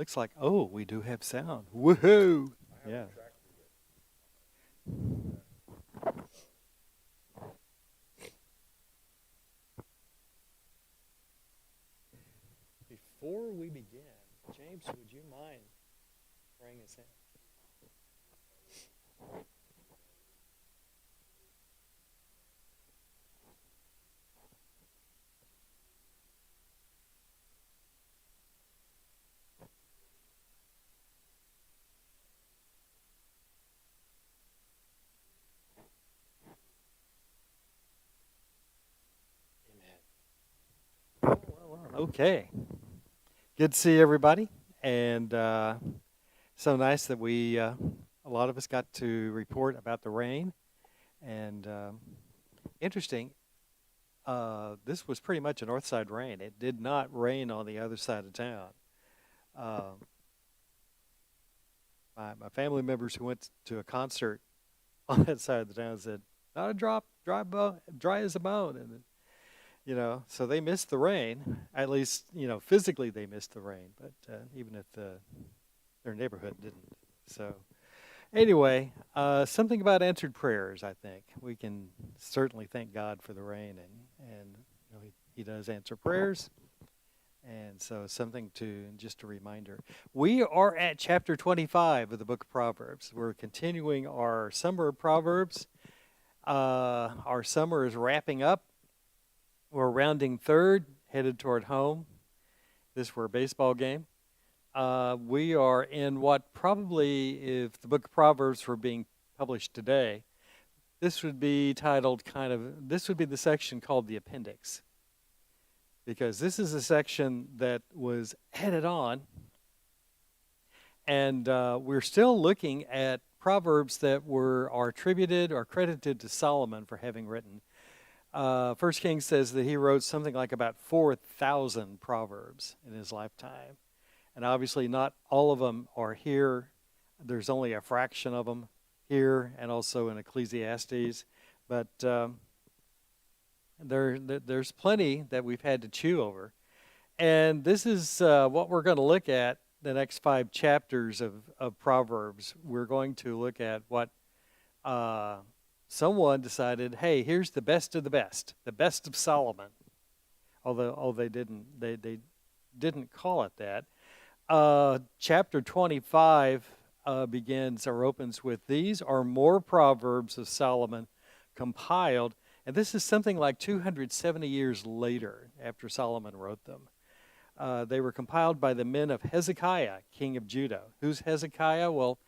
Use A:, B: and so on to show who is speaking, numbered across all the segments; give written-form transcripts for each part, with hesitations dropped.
A: Looks like, oh, we do have sound. Woohoo! Yeah. Before we begin, James, would you mind praying us in? Amen. Well, okay. Good to see everybody. And so nice that a lot of us got to report about the rain. And interesting, this was pretty much a north side rain. It did not rain on the other side of town. Uh, my family members who went to a concert on that side of the town said, not a drop, dry as a bone. And, so they missed the rain. At least, physically they missed the rain, but even if their neighborhood didn't. So anyway, something about answered prayers, I think. We can certainly thank God for the rain, and he does answer prayers. And so just a reminder. We are at chapter 25 of the book of Proverbs. We're continuing our summer of Proverbs. Our summer is wrapping up. We're rounding third, headed toward home. This for a baseball game. We are in what probably, if the book of Proverbs were being published today, this would be titled this would be the section called the appendix. Because this is a section that was headed on, and we're still looking at Proverbs that are attributed or credited to Solomon for having written. First Kings says that he wrote something like about 4,000 Proverbs in his lifetime. And obviously not all of them are here. There's only a fraction of them here and also in Ecclesiastes. But there's plenty that we've had to chew over. And this is what we're going to look at the next 5 chapters of Proverbs. We're going to look at what someone decided, hey, here's the best of the best of Solomon. Although they didn't call it that. Chapter 25 opens with, these are more Proverbs of Solomon compiled. And this is something like 270 years later after Solomon wrote them. They were compiled by the men of Hezekiah, king of Judah. Who's Hezekiah? Well,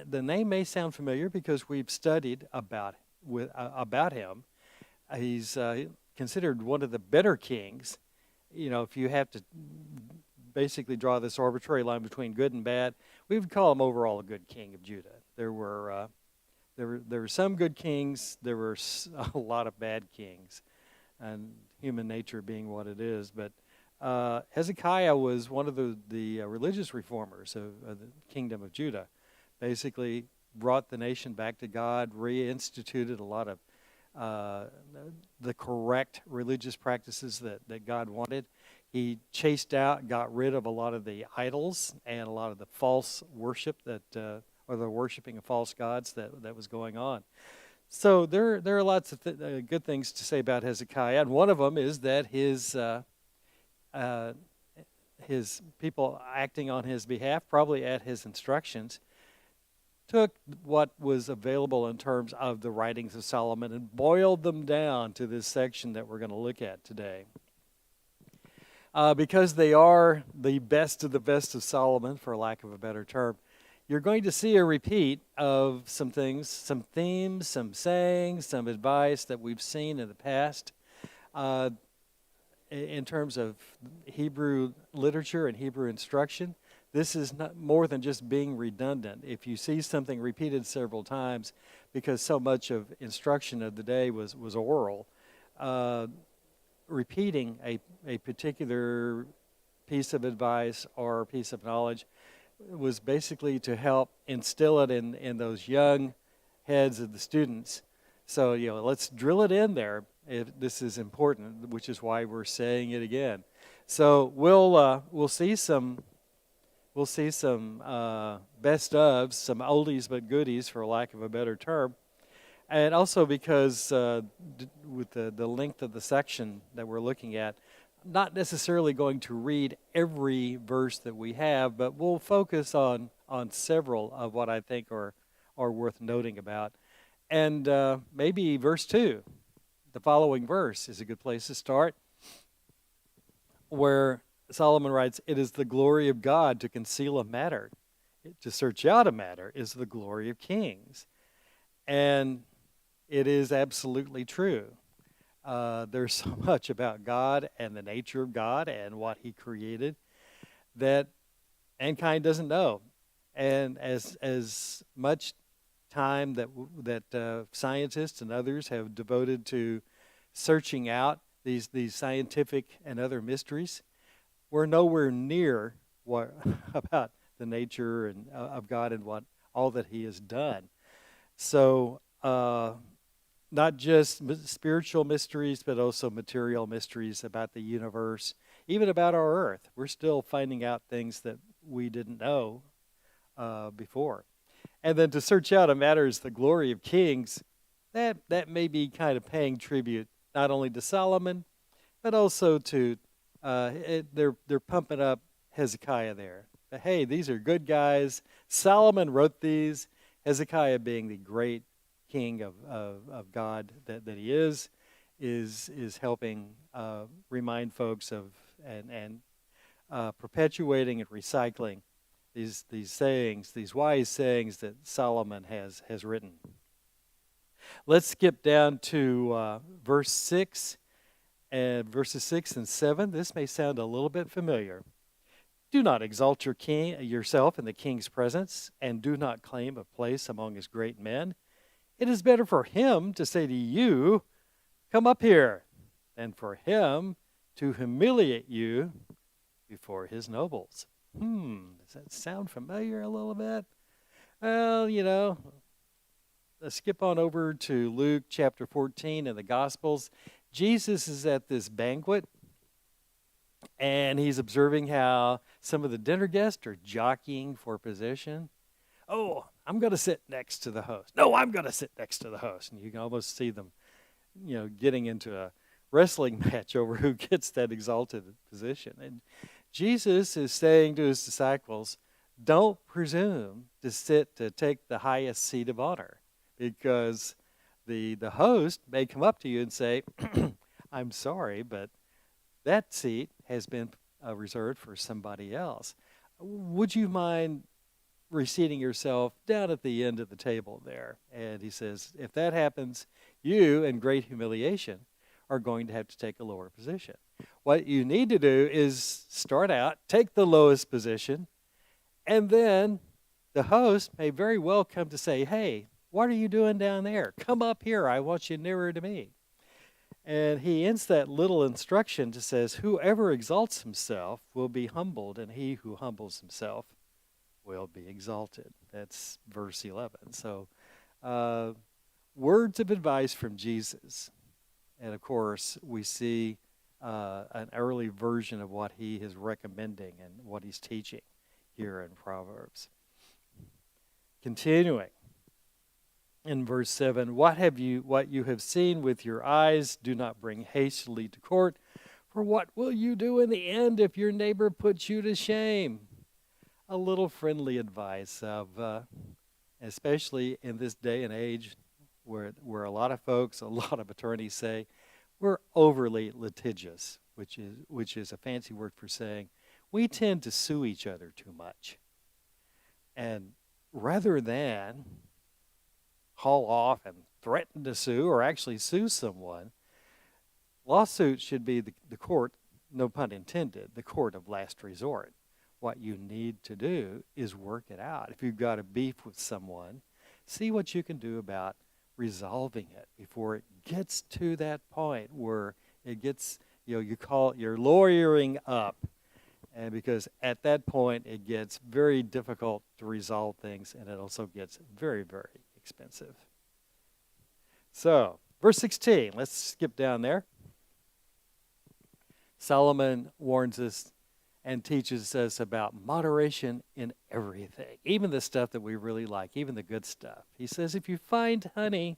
A: the name may sound familiar because we've studied about him. He's considered one of the better kings. If you have to basically draw this arbitrary line between good and bad, we would call him overall a good king of Judah. There were some good kings. There were a lot of bad kings, and human nature being what it is. But Hezekiah was one of the religious reformers of the kingdom of Judah. Basically brought the nation back to God, reinstituted a lot of the correct religious practices that God wanted. He got rid of a lot of the idols and a lot of the false worship or the worshiping of false gods that was going on. So there are lots of good things to say about Hezekiah, and one of them is that his people acting on his behalf, probably at his instructions, took what was available in terms of the writings of Solomon and boiled them down to this section that we're going to look at today. Because they are the best of Solomon, for lack of a better term, you're going to see a repeat of some things, some themes, some sayings, some advice that we've seen in the past. In terms of Hebrew literature and Hebrew instruction, this is not more than just being redundant. If you see something repeated several times, because so much of instruction of the day was oral, repeating a particular piece of advice or piece of knowledge was basically to help instill it in those young heads of the students. So, let's drill it in there if this is important, which is why we're saying it again. So we'll see some we'll see some best ofs, some oldies but goodies, for lack of a better term. And also because with the length of the section that we're looking at, not necessarily going to read every verse that we have, but we'll focus on several of what I think are worth noting about. And maybe verse 2, the following verse, is a good place to start, where Solomon writes, "It is the glory of God to conceal a matter. To search out a matter is the glory of kings." And it is absolutely true. There's so much about God and the nature of God and what He created that mankind doesn't know. And as much time that scientists and others have devoted to searching out these scientific and other mysteries, we're nowhere near what about the nature and of God and what all that He has done. So. Not just spiritual mysteries, but also material mysteries about the universe, even about our earth. We're still finding out things that we didn't know before. And then to search out a matter is the glory of kings, that may be kind of paying tribute not only to Solomon, but also to, they're pumping up Hezekiah there. But hey, these are good guys. Solomon wrote these, Hezekiah being the great king of God that he is helping remind folks of and perpetuating and recycling these sayings, these wise sayings that Solomon has written. Let's skip down to verse 6 and verses 6 and 7. This may sound a little bit familiar. "Do not exalt yourself in the king's presence, and do not claim a place among his great men. It is better for him to say to you, 'Come up here,' than for him to humiliate you before his nobles." Does that sound familiar a little bit? Well, let's skip on over to Luke chapter 14 in the Gospels. Jesus is at this banquet, and he's observing how some of the dinner guests are jockeying for position. "Oh, I'm going to sit next to the host. No, I'm going to sit next to the host." And you can almost see them, getting into a wrestling match over who gets that exalted position. And Jesus is saying to his disciples, don't presume to take the highest seat of honor, because the host may come up to you and say, "I'm sorry, but that seat has been reserved for somebody else. Would you mind reseating yourself down at the end of the table there?" And he says, if that happens, you, in great humiliation, are going to have to take a lower position. What you need to do is start out, take the lowest position, and then the host may very well come to say, "Hey, what are you doing down there? Come up here. I want you nearer to me." And he ends that little instruction to says, "Whoever exalts himself will be humbled, and he who humbles himself will be exalted." That's verse 11. So words of advice from Jesus. And of course, we see an early version of what he is recommending and what he's teaching here in Proverbs. Continuing in verse 7, what you have seen with your eyes, do not bring hastily to court, for what will you do in the end if your neighbor puts you to shame? A little friendly advice of, especially in this day and age where a lot of folks, a lot of attorneys say, we're overly litigious, which is a fancy word for saying we tend to sue each other too much. And rather than haul off and threaten to sue or actually sue someone, lawsuit should be the court, no pun intended, the court of last resort. What you need to do is work it out. If you've got a beef with someone, see what you can do about resolving it before it gets to that point where it gets, you're lawyering up. And because at that point it gets very difficult to resolve things, and it also gets very, very expensive. So, verse 16, let's skip down there. Solomon warns us and teaches us about moderation in everything, even the stuff that we really like, even the good stuff. He says, if you find honey,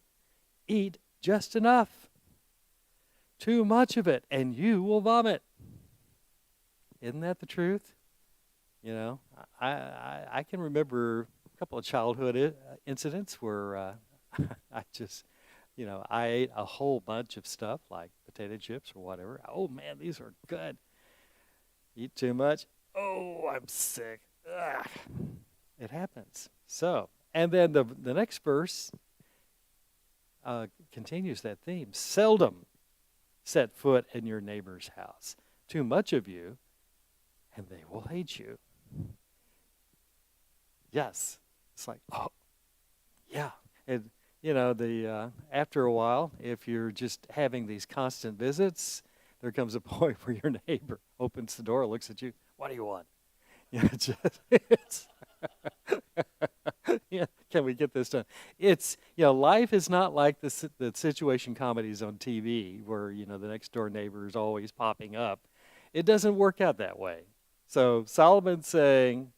A: eat just enough. Too much of it, and you will vomit. Isn't that the truth? You know, I can remember a couple of childhood incidents where I just, I ate a whole bunch of stuff like potato chips or whatever. Oh man, these are good. Eat too much. Oh, I'm sick. Ugh. It happens. So, and then the next verse continues that theme. Seldom set foot in your neighbor's house. Too much of you, and they will hate you. Yes. It's like, oh, yeah. And, after a while, if you're just having these constant visits, there comes a point where your neighbor opens the door, looks at you, what do you want? Yeah, can we get this done? It's, life is not like the situation comedies on TV where, the next door neighbor is always popping up. It doesn't work out that way. So Solomon's saying,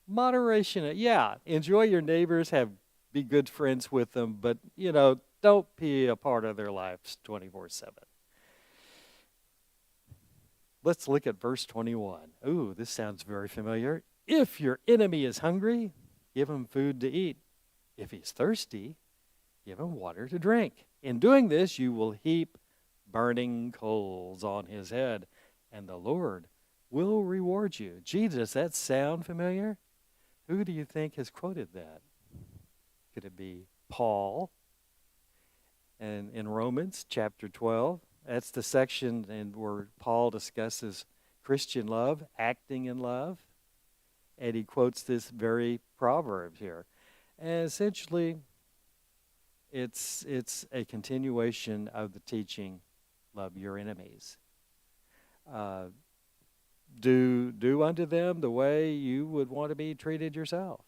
A: moderation, yeah, enjoy your neighbors, be good friends with them, but, don't be a part of their lives 24/7. Let's look at verse 21. Ooh, this sounds very familiar. If your enemy is hungry, give him food to eat. If he's thirsty, give him water to drink. In doing this, you will heap burning coals on his head, and the Lord will reward you. Gee, does that sound familiar? Who do you think has quoted that? Could it be Paul? And in Romans chapter 12, that's the section where Paul discusses Christian love, acting in love. And he quotes this very proverb here. And essentially, it's a continuation of the teaching, love your enemies. Do unto them the way you would want to be treated yourself.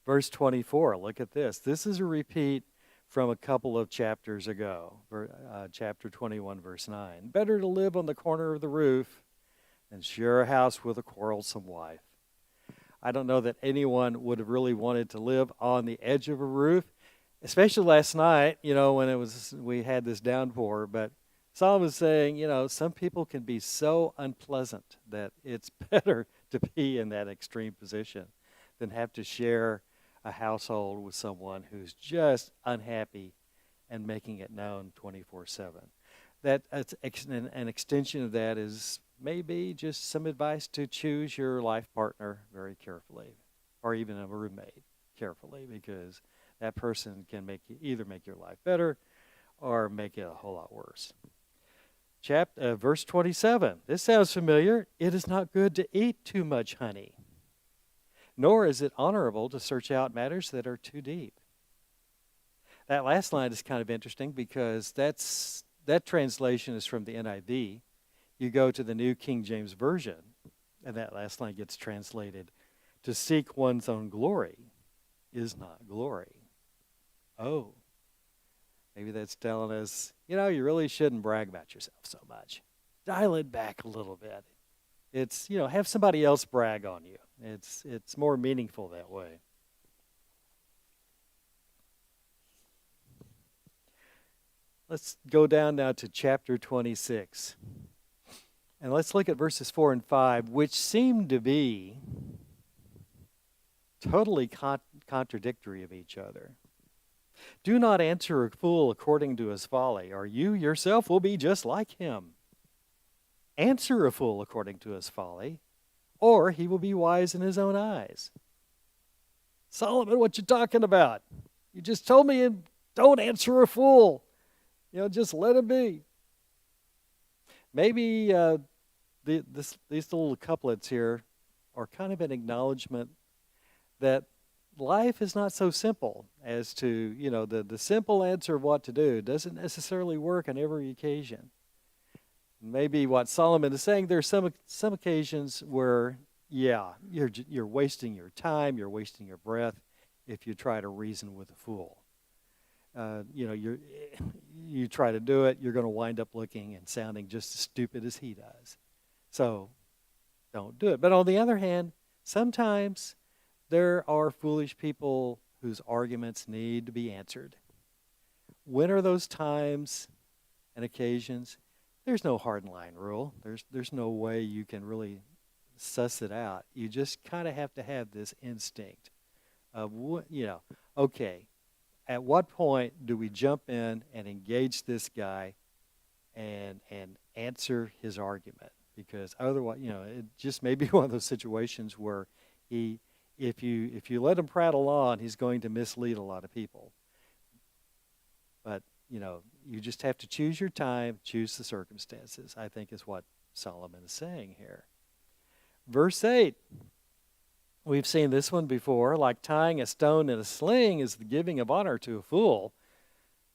A: Verse 24, look at this. This is a repeat from a couple of chapters ago, chapter 21, verse 9. Better to live on the corner of the roof than share a house with a quarrelsome wife. I don't know that anyone would have really wanted to live on the edge of a roof, especially last night, when we had this downpour. But Solomon was saying, some people can be so unpleasant that it's better to be in that extreme position than have to share a household with someone who's just unhappy and making it known 24/7. That's an extension of that is maybe just some advice to choose your life partner very carefully, or even a roommate carefully, because that person can either make your life better or make it a whole lot worse. Verse 27. This sounds familiar. It is not good to eat too much honey, nor is it honorable to search out matters that are too deep. That last line is kind of interesting because that translation is from the NIV. You go to the New King James Version, and that last line gets translated, to seek one's own glory is not glory. Oh, maybe that's telling us, you really shouldn't brag about yourself so much. Dial it back a little bit. It's, have somebody else brag on you. It's more meaningful that way. Let's go down now to chapter 26. And let's look at verses 4 and 5, which seem to be totally contradictory of each other. Do not answer a fool according to his folly, or you yourself will be just like him. Answer a fool according to his folly, or he will be wise in his own eyes. Solomon, what you talking about? You just told me don't answer a fool. Just let him be. Maybe these little couplets here are kind of an acknowledgement that life is not so simple as to, the simple answer of what to do doesn't necessarily work on every occasion. Maybe what Solomon is saying, there's some occasions where, you're wasting your time, you're wasting your breath if you try to reason with a fool. You try to do it, you're going to wind up looking and sounding just as stupid as he does. So don't do it. But on the other hand, sometimes there are foolish people whose arguments need to be answered. When are those times and occasions? There's no hard line rule. There's no way you can really suss it out. You just kind of have to have this instinct of okay, at what point do we jump in and engage this guy and answer his argument? Because otherwise, it just may be one of those situations where if you let him prattle on, he's going to mislead a lot of people. But you just have to choose your time, choose the circumstances, I think is what Solomon is saying here. Verse 8, we've seen this one before. Like tying a stone in a sling is the giving of honor to a fool.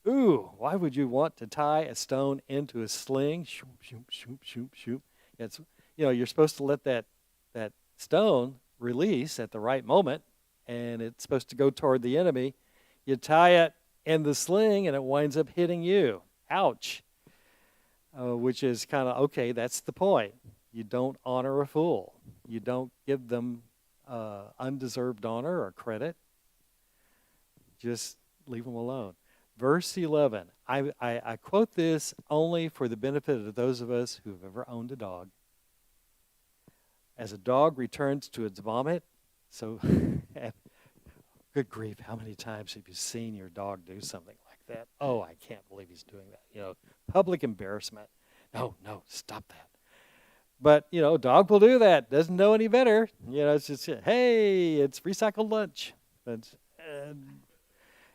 A: Ooh, why would you want to tie a stone into a sling? Shoop, shoop, shoop, shoop, shoop. It's, you're supposed to let that stone release at the right moment, and it's supposed to go toward the enemy. You tie it in the sling, and it winds up hitting you. Ouch. Which is kind of, okay, that's the point. You don't honor a fool. You don't give them undeserved honor or credit. Just leave them alone. Verse 11. I quote this only for the benefit of those of us who have ever owned a dog. As a dog returns to its vomit, so good grief, how many times have you seen your dog do something like that? Oh, I can't believe he's doing that. Public embarrassment. No, stop that. But, a dog will do that. Doesn't know any better. It's just, hey, it's recycled lunch.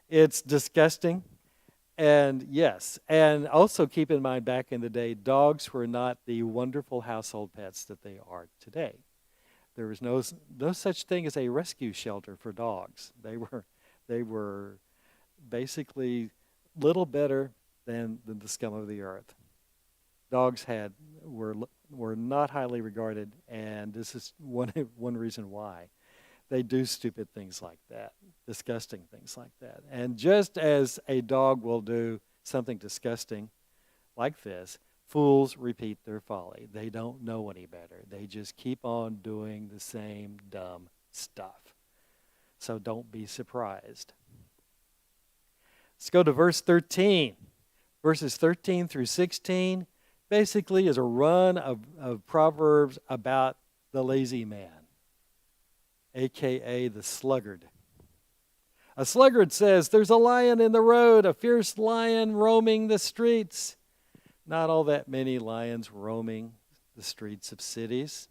A: It's disgusting. And yes, and also keep in mind, back in the day, dogs were not the wonderful household pets that they are today. There was no such thing as a rescue shelter for dogs. They were basically little better than the scum of the earth. Dogs were not highly regarded, and this is one reason why. They do stupid things like that, disgusting things like that. And just as a dog will do something disgusting like this, fools repeat their folly. They don't know any better. They just keep on doing the same dumb stuff. So don't be surprised. Let's go to verse 13. Verses 13 through 16 basically is a run of proverbs about the lazy man, a.k.a. the sluggard. A sluggard says, there's a lion in the road, a fierce lion roaming the streets. Not all that many lions roaming the streets of cities.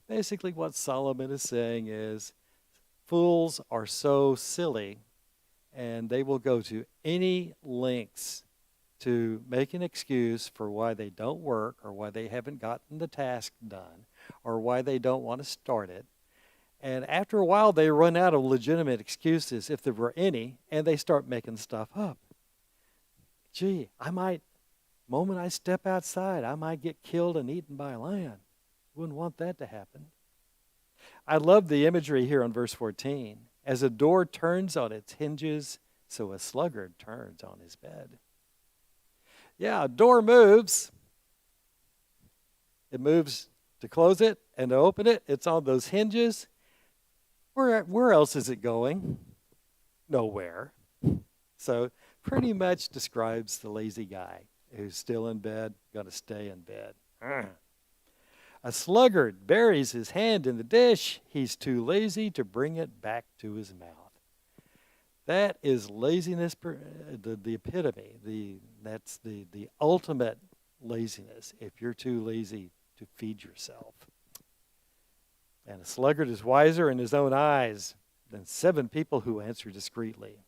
A: Basically what Solomon is saying is, fools are so silly, and they will go to any lengths to make an excuse for why they don't work, or why they haven't gotten the task done, or why they don't want to start it. And after a while, they run out of legitimate excuses, if there were any, and they start making stuff up. Gee, moment I step outside, I might get killed and eaten by a lion. Wouldn't want that to happen. I love the imagery here on verse 14. As a door turns on its hinges, so a sluggard turns on his bed. Yeah, a door moves. It moves to close it and to open it. It's on those hinges. Where else is it going? Nowhere. So pretty much describes the lazy guy who's still in bed, going to stay in bed. A sluggard buries his hand in the dish. He's too lazy to bring it back to his mouth. That is laziness, the epitome. That's the ultimate laziness, if you're too lazy to feed yourself. And a sluggard is wiser in his own eyes than 7 people who answer discreetly.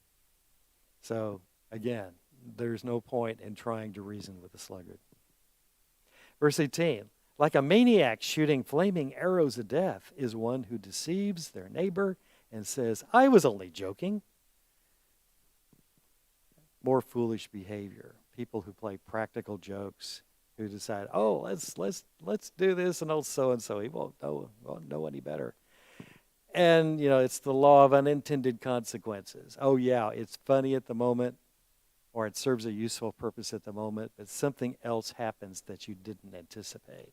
A: So, again, there's no point in trying to reason with a sluggard. Verse 18, like a maniac shooting flaming arrows of death is one who deceives their neighbor and says, I was only joking. More foolish behavior. People who play practical jokes, who decide, oh, let's do this, and old so-and-so, he won't know any better. And, it's the law of unintended consequences. Oh, yeah, it's funny at the moment, or it serves a useful purpose at the moment, but something else happens that you didn't anticipate.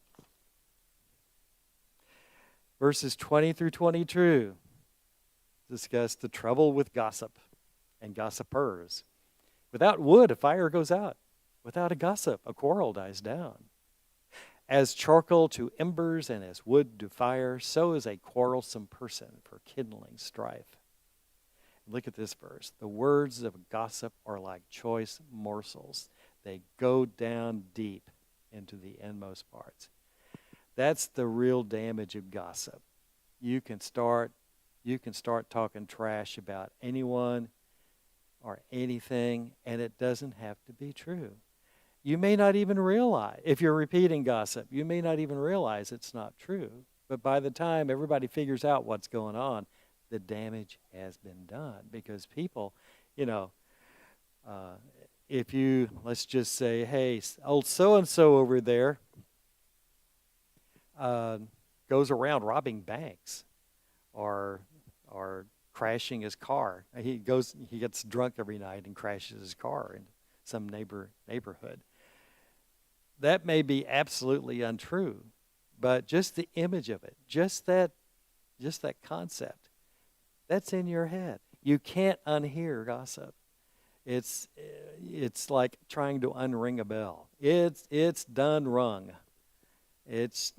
A: Verses 20 through 22 discuss the trouble with gossip and gossipers. Without wood, a fire goes out. Without a gossip, a quarrel dies down. As charcoal to embers and as wood to fire, so is a quarrelsome person for kindling strife. Look at this verse. The words of gossip are like choice morsels. They go down deep into the inmost parts. That's the real damage of gossip. You can start talking trash about anyone or anything, and it doesn't have to be true. You may not even realize, if you're repeating gossip, you may not even realize it's not true. But by the time everybody figures out what's going on, the damage has been done. Because people, if you, let's just say, hey, old so-and-so over there goes around robbing banks or crashing his car. He gets drunk every night and crashes his car in some neighborhood. That may be absolutely untrue, but just the image of it, just that concept, that's in your head. You can't unhear gossip. It's like trying to unring a bell. It's done rung. It's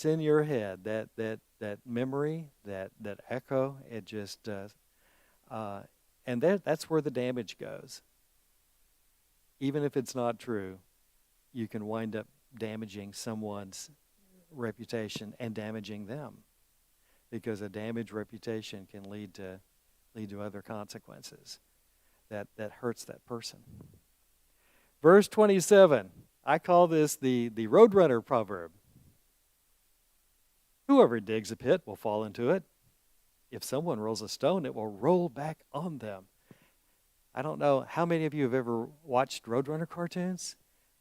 A: in your head. That memory, that echo. It just and that's where the damage goes. Even if it's not true, you can wind up damaging someone's reputation and damaging them, because a damaged reputation can lead to other consequences that hurts that person. Verse 27, I call this the Roadrunner proverb. Whoever digs a pit will fall into it. If someone rolls a stone, it will roll back on them. I don't know how many of you have ever watched Roadrunner cartoons.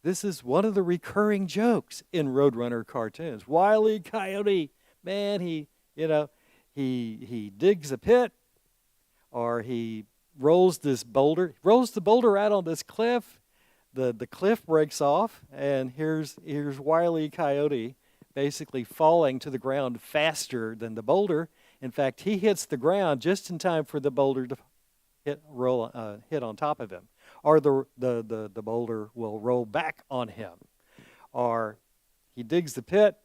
A: This is one of the recurring jokes in Roadrunner cartoons. Wile E. Coyote, man, he digs a pit, or he rolls the boulder out on this cliff. The cliff breaks off, and here's Wile E. Coyote basically falling to the ground faster than the boulder. In fact, he hits the ground just in time for the boulder to hit on top of him, or the boulder will roll back on him, or he digs the pit.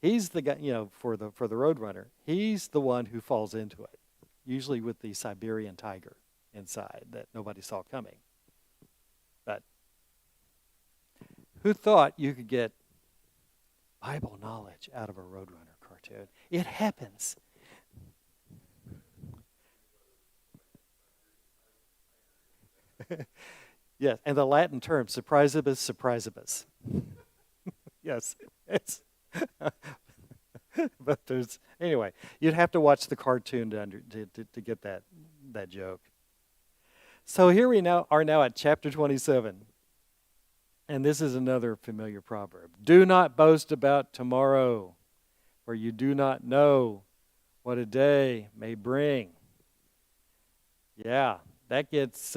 A: He's the guy, for the Roadrunner. He's the one who falls into it, usually with the Siberian tiger inside that nobody saw coming. But who thought you could get Bible knowledge out of a Roadrunner cartoon? It happens. Yes, and the Latin term, surprisibus, surprisibus. Yes, it's but anyway, you'd have to watch the cartoon to get that joke. So here we are now at chapter 27. And this is another familiar proverb. Do not boast about tomorrow, for you do not know what a day may bring. Yeah, that gets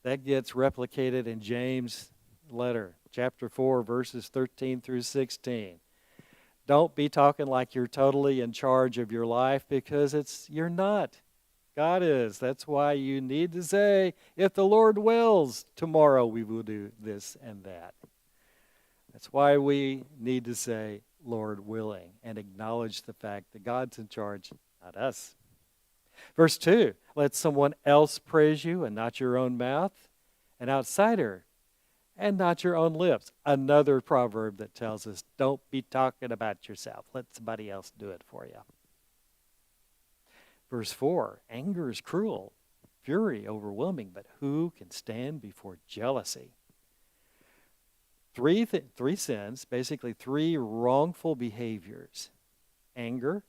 A: replicated in James' letter, chapter 4, verses 13 through 16. Don't be talking like you're totally in charge of your life, because you're not. God is. That's why you need to say, if the Lord wills, tomorrow we will do this and that. That's why we need to say, Lord willing, and acknowledge the fact that God's in charge, not us. Verse 2, let someone else praise you and not your own mouth, an outsider and not your own lips. Another proverb that tells us, don't be talking about yourself. Let somebody else do it for you. Verse 4, anger is cruel, fury overwhelming, but who can stand before jealousy? Three sins, basically three wrongful behaviors. Anger,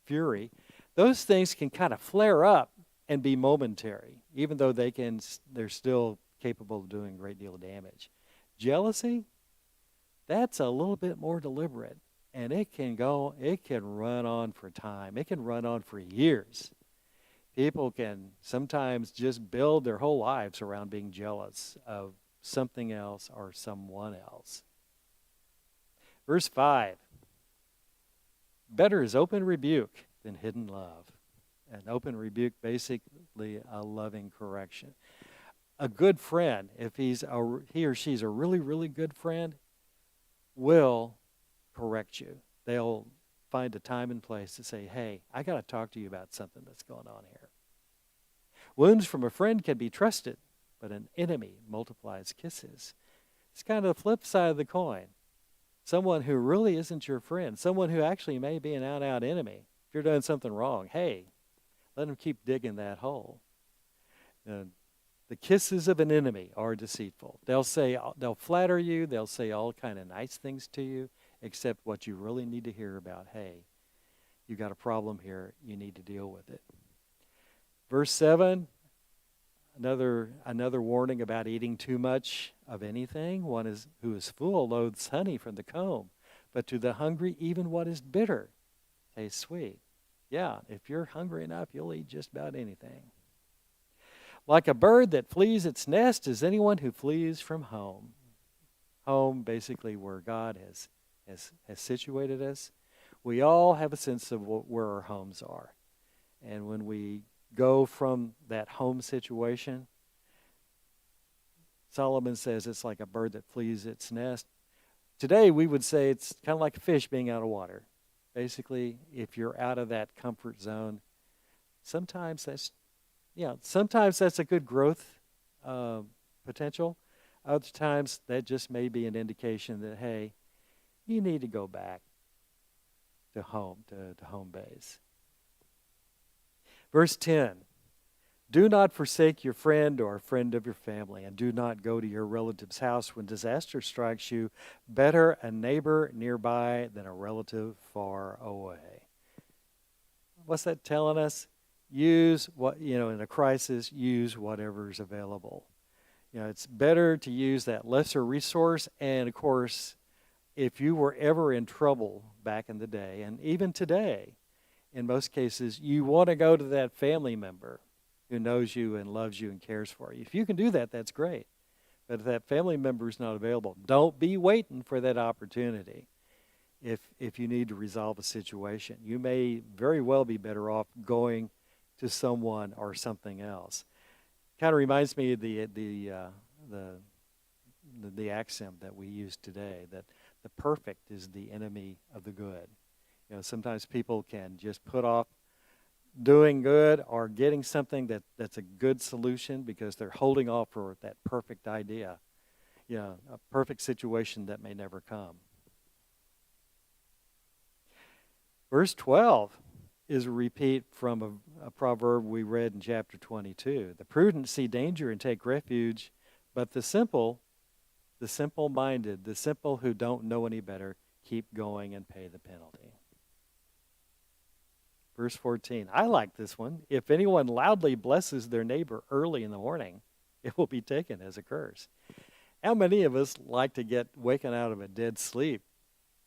A: fury. Those things can kind of flare up and be momentary, even though they're still capable of doing a great deal of damage. Jealousy, that's a little bit more deliberate. And it can run on for time. It can run on for years. People can sometimes just build their whole lives around being jealous of something else or someone else. Verse 5, better is open rebuke than hidden love. An open rebuke, basically a loving correction. A good friend, if he or she's a really, really good friend, will correct you. They'll find a time and place to say, hey, I got to talk to you about something that's going on here. Wounds from a friend can be trusted, but an enemy multiplies kisses. It's kind of the flip side of the coin. Someone who really isn't your friend, someone who actually may be an out-and-out enemy, if you're doing something wrong, hey, let them keep digging that hole. The kisses of an enemy are deceitful. They'll flatter you, they'll say all kind of nice things to you, except what you really need to hear about, hey, you got a problem here, you need to deal with it. Verse 7, another warning about eating too much of anything. One who is full loathes honey from the comb, but to the hungry even what is bitter tastes sweet. Yeah, if you're hungry enough, you'll eat just about anything. Like a bird that flees its nest is anyone who flees from home. Home, basically, where God has situated us. We all have a sense of where our homes are. And when we go from that home situation, Solomon says it's like a bird that flees its nest. Today, we would say it's kind of like a fish being out of water. Basically, if you're out of that comfort zone, sometimes that's a good growth potential. Other times, that just may be an indication that, hey, you need to go back to home base. Verse 10, do not forsake your friend or a friend of your family, and do not go to your relative's house when disaster strikes you. Better a neighbor nearby than a relative far away. What's that telling us? Use in a crisis, use whatever's available. It's better to use that lesser resource. And of course, if you were ever in trouble back in the day, and even today, in most cases, you want to go to that family member who knows you and loves you and cares for you. If you can do that, that's great. But if that family member is not available, don't be waiting for that opportunity. If you need to resolve a situation, you may very well be better off going to someone or something else. Kind of reminds me of the axiom that we use today, that the perfect is the enemy of the good. Sometimes people can just put off doing good or getting something that's a good solution because they're holding off for that perfect idea, a perfect situation that may never come. Verse 12 is a repeat from a proverb we read in chapter 22. The prudent see danger and take refuge, but the simple-minded, the simple who don't know any better, keep going and pay the penalty. Verse 14, I like this one. If anyone loudly blesses their neighbor early in the morning, it will be taken as a curse. How many of us like to get waken out of a dead sleep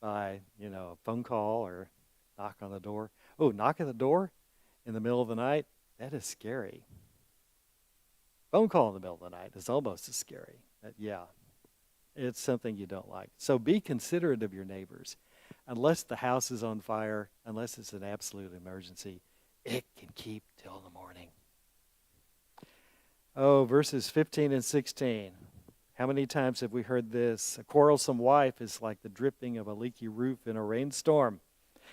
A: by, a phone call or knock on the door? Oh, knock at the door in the middle of the night? That is scary. Phone call in the middle of the night is almost as scary. It's something you don't like. So be considerate of your neighbors. Unless the house is on fire, unless it's an absolute emergency, it can keep till the morning. Oh, verses 15 and 16. How many times have we heard this? A quarrelsome wife is like the dripping of a leaky roof in a rainstorm.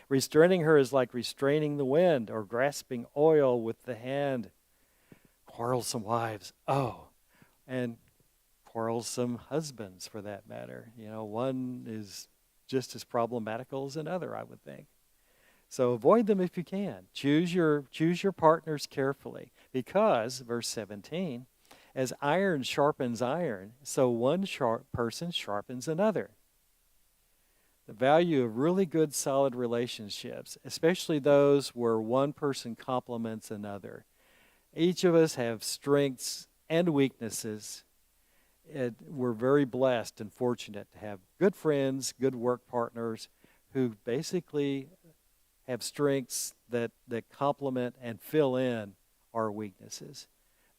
A: Restraining her is like restraining the wind or grasping oil with the hand. Quarrelsome wives, and quarrelsome husbands for that matter. One is just as problematical as another, I would think. So avoid them if you can. Choose your partners carefully because, verse 17, as iron sharpens iron, so one person sharpens another. The value of really good, solid relationships, especially those where one person complements another. Each of us have strengths and weaknesses. We're very blessed and fortunate to have good friends, good work partners who basically have strengths that complement and fill in our weaknesses.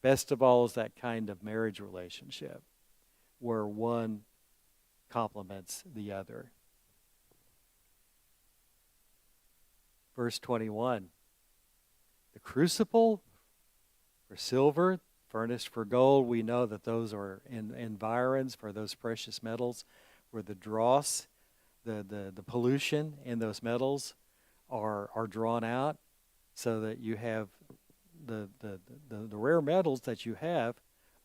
A: Best of all is that kind of marriage relationship where one complements the other. Verse 21, the crucible for silver, furnace for gold, we know that those are environs for those precious metals, where the dross, the pollution in those metals are drawn out, so that you have the rare metals that you have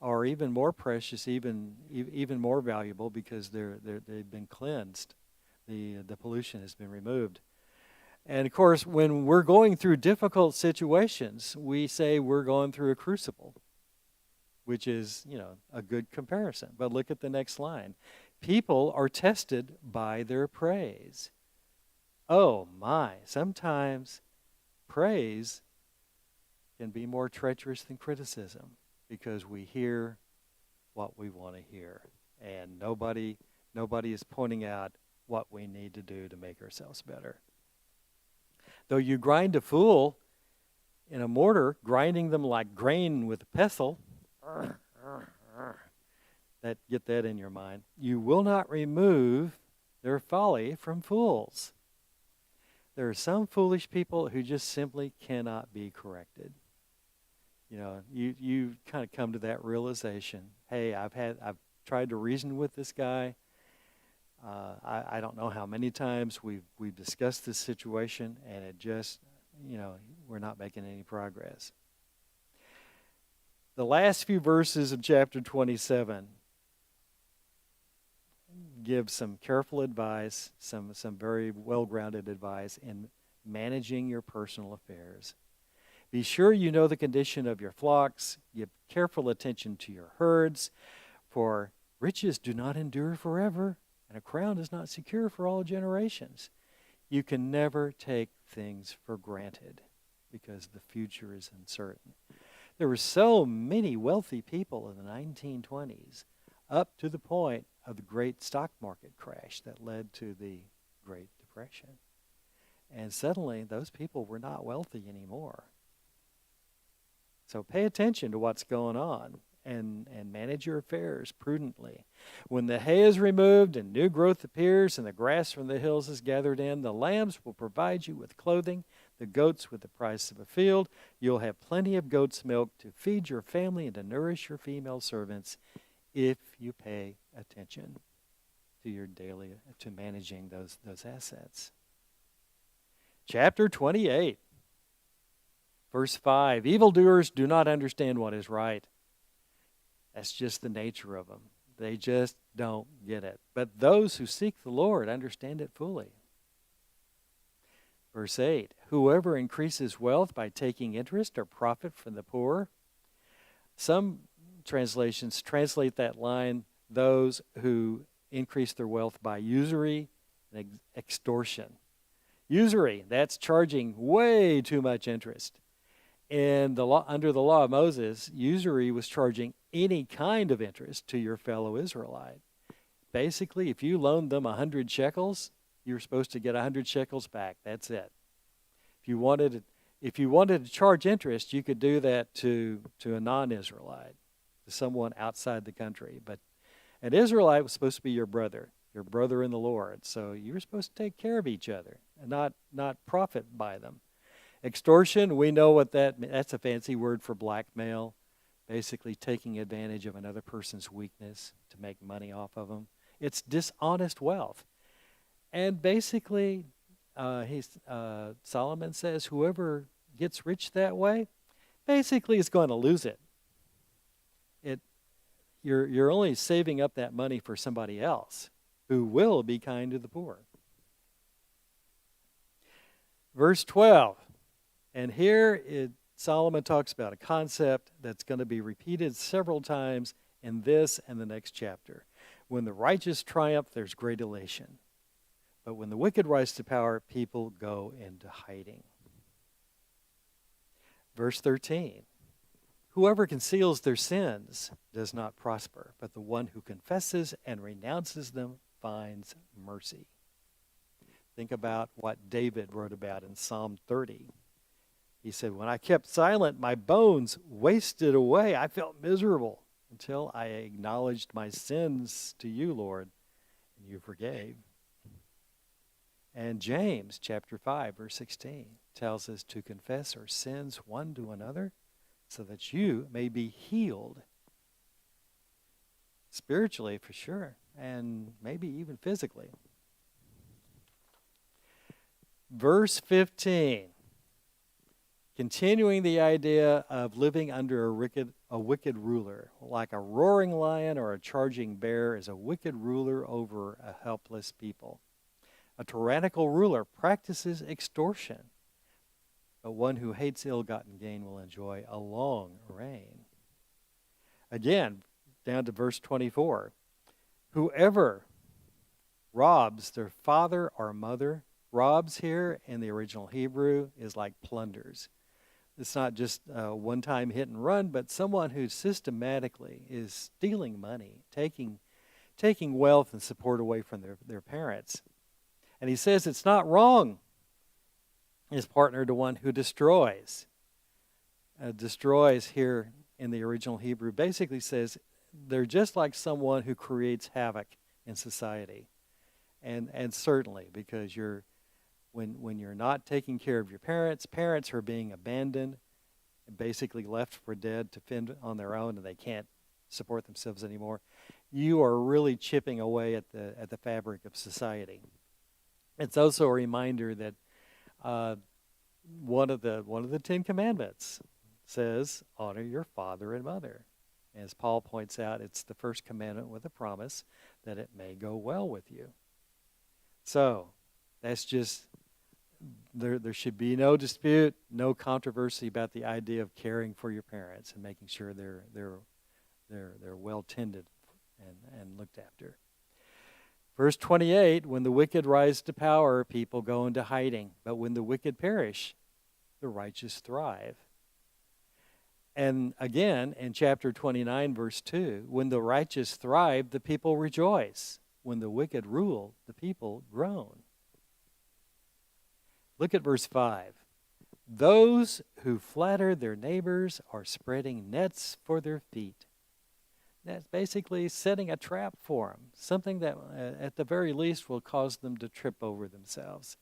A: are even more precious, even more valuable, because they've been cleansed. The pollution has been removed. And of course, when we're going through difficult situations, we say we're going through a crucible, which is, a good comparison. But look at the next line. People are tested by their praise. Oh my, sometimes praise can be more treacherous than criticism, because we hear what we want to hear, and nobody is pointing out what we need to do to make ourselves better. Though you grind a fool in a mortar, grinding them like grain with a pestle, get that in your mind, you will not remove their folly from fools. There are some foolish people who just simply cannot be corrected. You kind of come to that realization. Hey, I've tried to reason with this guy. I don't know how many times we've discussed this situation, and it just, we're not making any progress. The last few verses of chapter 27 give some careful advice, some very well-grounded advice in managing your personal affairs. Be sure you know the condition of your flocks. Give careful attention to your herds, for riches do not endure forever, and a crown is not secure for all generations. You can never take things for granted, because the future is uncertain. There were so many wealthy people in the 1920s, up to the point of the great stock market crash that led to the Great Depression. And suddenly, those people were not wealthy anymore. So pay attention to what's going on, and manage your affairs prudently. When the hay is removed and new growth appears and the grass from the hills is gathered in, the lambs will provide you with clothing, the goats with the price of a field. You'll have plenty of goat's milk to feed your family and to nourish your female servants, if you pay attention to managing those assets. Chapter 28, verse 5, evildoers do not understand what is right. That's just the nature of them. They just don't get it. But those who seek the Lord understand it fully. Verse 8, whoever increases wealth by taking interest or profit from the poor. Some translations translate that line, those who increase their wealth by usury and extortion. Usury, that's charging way too much interest. And under the law of Moses, usury was charging any kind of interest to your fellow Israelite. Basically, if you loaned them 100 shekels, you're supposed to get 100 shekels back. That's it. If you wanted to charge interest, you could do that to a non-Israelite, to someone outside the country. But an Israelite was supposed to be your brother in the Lord. So you were supposed to take care of each other and not profit by them. Extortion, we know what that's a fancy word for blackmail, basically taking advantage of another person's weakness to make money off of them. It's dishonest wealth. And basically, Solomon says whoever gets rich that way, basically is going to lose it. You're only saving up that money for somebody else who will be kind to the poor. Verse 12. And here Solomon talks about a concept that's going to be repeated several times in this and the next chapter. When the righteous triumph, there's great elation. But when the wicked rise to power, people go into hiding. Verse 13. Whoever conceals their sins does not prosper, but the one who confesses and renounces them finds mercy. Think about what David wrote about in Psalm 30. He said, when I kept silent, my bones wasted away. I felt miserable until I acknowledged my sins to you, Lord, and you forgave. And James chapter 5, verse 16 tells us to confess our sins one to another so that you may be healed. Spiritually, for sure, and maybe even physically. Verse 15, continuing the idea of living under a wicked ruler. Like a roaring lion or a charging bear is a wicked ruler over a helpless people. A tyrannical ruler practices extortion, but one who hates ill-gotten gain will enjoy a long reign. Again, down to verse 24. Whoever robs their father or mother, robs here in the original Hebrew is like plunders. It's not just a one-time hit and run, but someone who systematically is stealing money, taking wealth and support away from their parents. And he says it's not wrong. His partner to one who destroys. Destroys here in the original Hebrew basically says they're just like someone who creates havoc in society. And certainly because when you're not taking care of your parents who are being abandoned and basically left for dead to fend on their own and they can't support themselves anymore, you are really chipping away at the fabric of society. It's also a reminder that one of the 10 Commandments says, honor your father and mother. As Paul points out, it's the first commandment with a promise that it may go well with you. So that's just, there should be no dispute, no controversy about the idea of caring for your parents and making sure they're well tended and looked after. Verse 28, when the wicked rise to power, people go into hiding. But when the wicked perish, the righteous thrive. And again, in chapter 29, verse 2, when the righteous thrive, the people rejoice. When the wicked rule, the people groan. Look at verse 5. Those who flatter their neighbors are spreading nets for their feet. That's basically setting a trap for them, something that at the very least will cause them to trip over themselves.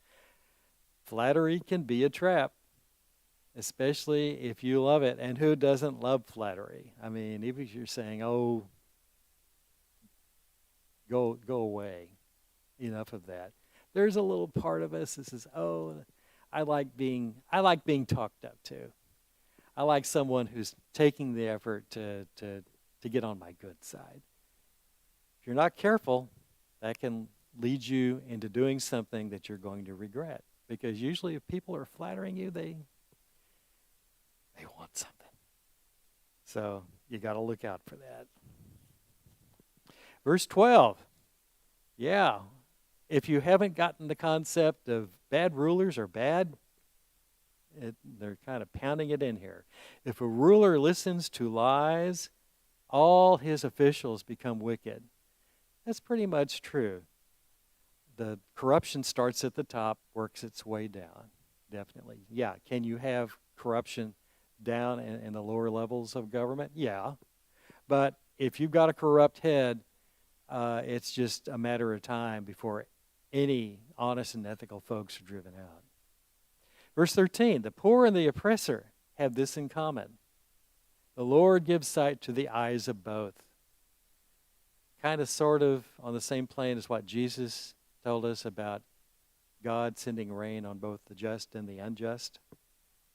A: Flattery can be a trap, especially if you love it. And who doesn't love flattery? I mean, even if you're saying, oh, go away, enough of that. There's a little part of us that says, oh, I like being talked up to. I like someone who's taking the effort to get on my good side. If you're not careful, that can lead you into doing something that you're going to regret. Because usually if people are flattering you, they want something. So you got to look out for that. Verse 12. Yeah, if you haven't gotten the concept of bad rulers are bad, they're kind of pounding it in here. If a ruler listens to lies, all his officials become wicked. That's pretty much true. The corruption starts at the top, works its way down. Definitely. Yeah, can you have corruption down in the lower levels of government? Yeah. But if you've got a corrupt head, it's just a matter of time before any honest and ethical folks are driven out. Verse 13, the poor and the oppressor have this in common. The Lord gives sight to the eyes of both. Kind of sort of on the same plane as what Jesus told us about God sending rain on both the just and the unjust.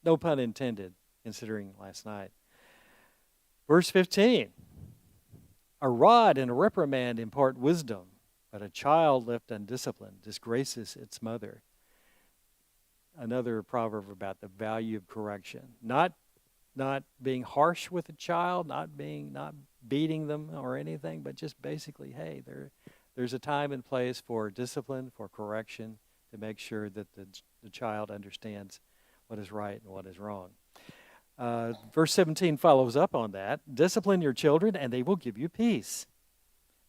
A: No pun intended, considering last night. Verse 15, a rod and a reprimand impart wisdom, but a child left undisciplined disgraces its mother. Another proverb about the value of correction. Not being harsh with a child, not beating them or anything, but just basically, hey, there's a time and place for discipline, for correction, to make sure that the child understands what is right and what is wrong. Verse 17 follows up on that. Discipline your children, and they will give you peace.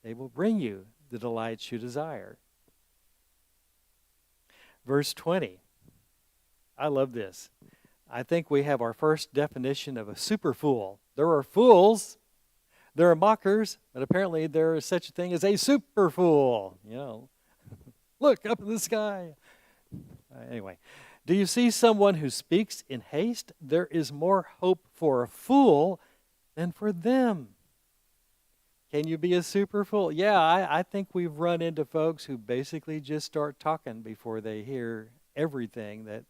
A: They will bring you the delights you desire. Verse 20. I love this. I think we have our first definition of a super fool. There are fools, there are mockers, but apparently there is such a thing as a super fool. Look up in the sky. Anyway, do you see someone who speaks in haste? There is more hope for a fool than for them. Can you be a super fool? Yeah, I think we've run into folks who basically just start talking before they hear everything that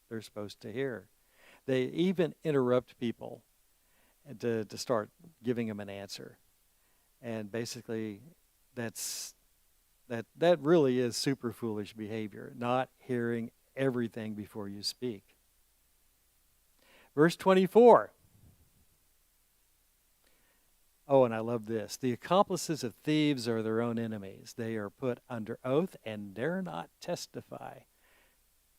A: they're supposed to hear. They even interrupt people to start giving them an answer. And basically, that really is super foolish behavior, not hearing everything before you speak. Verse 24. Oh, and I love this. The accomplices of thieves are their own enemies. They are put under oath and dare not testify.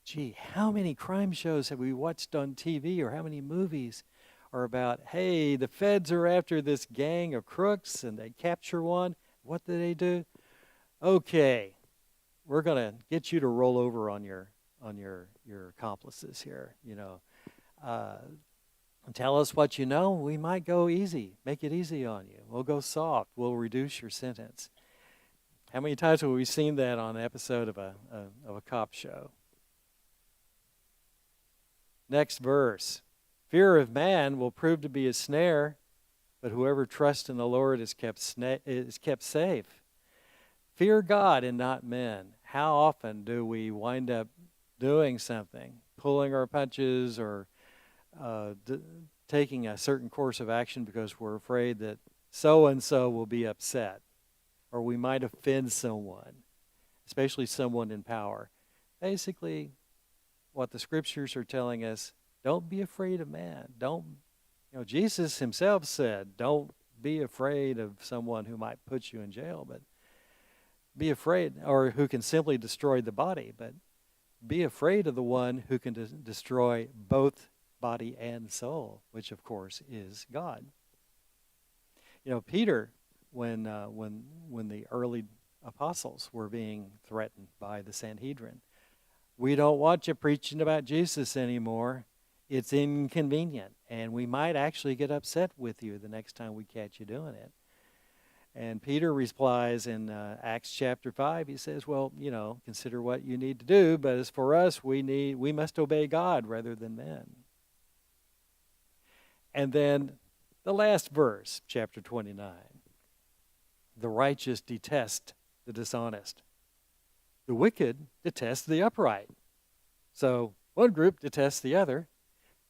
A: Gee, how many crime shows have we watched on TV, or how many movies are about, hey, the feds are after this gang of crooks and they capture one. What do? Okay, we're going to get you to roll over on your accomplices here, tell us what you know. We might go easy, make it easy on you. We'll go soft. We'll reduce your sentence. How many times have we seen that on an episode of a cop show? Next verse. Fear of man will prove to be a snare, but whoever trusts in the Lord is kept safe. Fear God and not men. How often do we wind up doing something, pulling our punches, or taking a certain course of action because we're afraid that so-and-so will be upset, or we might offend someone, especially someone in power? Basically, what the scriptures are telling us, don't be afraid of man. Jesus himself said, don't be afraid of someone who might put you in jail, but be afraid, or who can simply destroy the body, but be afraid of the one who can destroy both body and soul, which of course is God. Peter, when the early apostles were being threatened by the Sanhedrin, we don't want you preaching about Jesus anymore. It's inconvenient, and we might actually get upset with you the next time we catch you doing it. And Peter replies in Acts chapter 5, he says, well, consider what you need to do, but as for us, we must obey God rather than men. And then the last verse, chapter 29. The righteous detest the dishonest. The wicked detest the upright. So one group detests the other.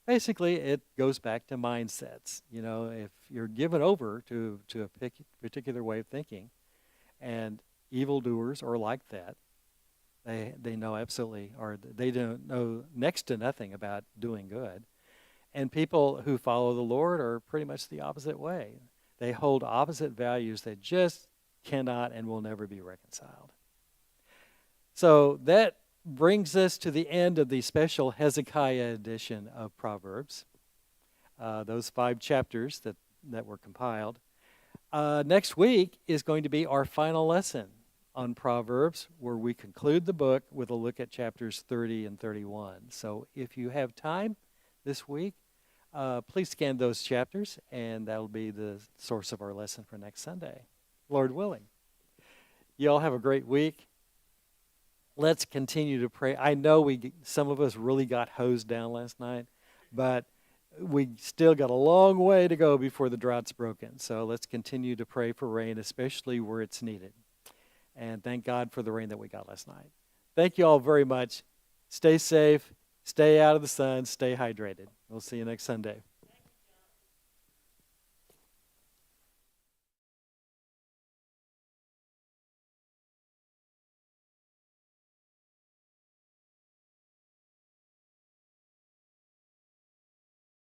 A: Basically, it goes back to mindsets. If you're given over to a particular way of thinking, and evildoers are like that, they know absolutely, or they don't know next to nothing about doing good. And people who follow the Lord are pretty much the opposite way. They hold opposite values that just cannot and will never be reconciled. So that brings us to the end of the special Hezekiah edition of Proverbs, those 5 chapters that were compiled. Next week is going to be our final lesson on Proverbs, where we conclude the book with a look at chapters 30 and 31. So if you have time this week, please scan those chapters, and that'll be the source of our lesson for next Sunday, Lord willing. You all have a great week. Let's continue to pray. I know some of us really got hosed down last night, but we still got a long way to go before the drought's broken. So let's continue to pray for rain, especially where it's needed. And thank God for the rain that we got last night. Thank you all very much. Stay safe. Stay out of the sun. Stay hydrated. We'll see you next Sunday.